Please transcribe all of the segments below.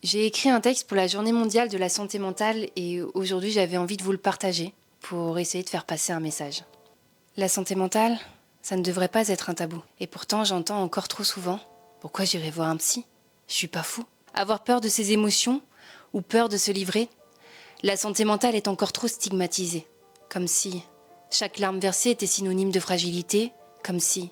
J'ai écrit un texte pour la Journée mondiale de la santé mentale et aujourd'hui j'avais envie de vous le partager pour essayer de faire passer un message. La santé mentale, ça ne devrait pas être un tabou. Et pourtant j'entends encore trop souvent « Pourquoi j'irai voir un psy ? Je suis pas fou ». Avoir peur de ses émotions ou peur de se livrer, la santé mentale est encore trop stigmatisée. Comme si chaque larme versée était synonyme de fragilité, comme si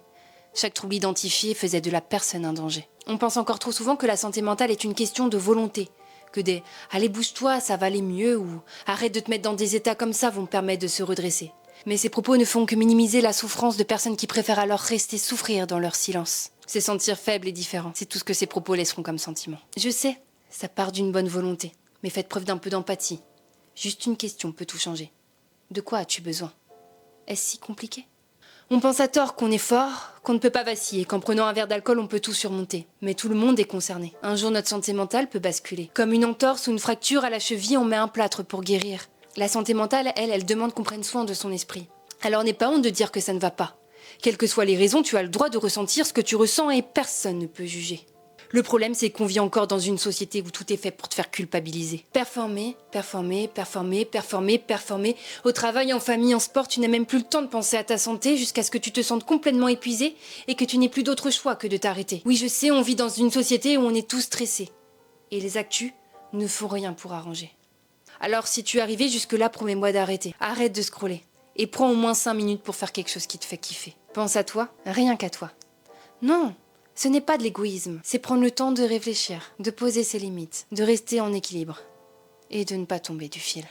chaque trouble identifié faisait de la personne un danger. On pense encore trop souvent que la santé mentale est une question de volonté, que des « allez bouge-toi, ça va aller mieux » ou « arrête de te mettre dans des états comme ça » vont permettre de se redresser. Mais ces propos ne font que minimiser la souffrance de personnes qui préfèrent alors rester souffrir dans leur silence. Se sentir faible et différent, c'est tout ce que ces propos laisseront comme sentiment. Je sais, ça part d'une bonne volonté, mais faites preuve d'un peu d'empathie. Juste une question peut tout changer. De quoi as-tu besoin ? Est-ce si compliqué ? On pense à tort qu'on est fort, qu'on ne peut pas vaciller, qu'en prenant un verre d'alcool on peut tout surmonter. Mais tout le monde est concerné. Un jour notre santé mentale peut basculer. Comme une entorse ou une fracture à la cheville, on met un plâtre pour guérir. La santé mentale, elle demande qu'on prenne soin de son esprit. Alors n'aie pas honte de dire que ça ne va pas. Quelles que soient les raisons, tu as le droit de ressentir ce que tu ressens et personne ne peut juger. Le problème, c'est qu'on vit encore dans une société où tout est fait pour te faire culpabiliser. Performer, performer, performer, performer, performer. Au travail, en famille, en sport, tu n'as même plus le temps de penser à ta santé jusqu'à ce que tu te sentes complètement épuisé et que tu n'aies plus d'autre choix que de t'arrêter. Oui, je sais, on vit dans une société où on est tous stressés. Et les actus ne font rien pour arranger. Alors si tu es arrivé jusque-là, promets-moi d'arrêter. Arrête de scroller. Et prends au moins 5 minutes pour faire quelque chose qui te fait kiffer. Pense à toi, rien qu'à toi. Non, ce n'est pas de l'égoïsme. C'est prendre le temps de réfléchir, de poser ses limites, de rester en équilibre et de ne pas tomber du fil.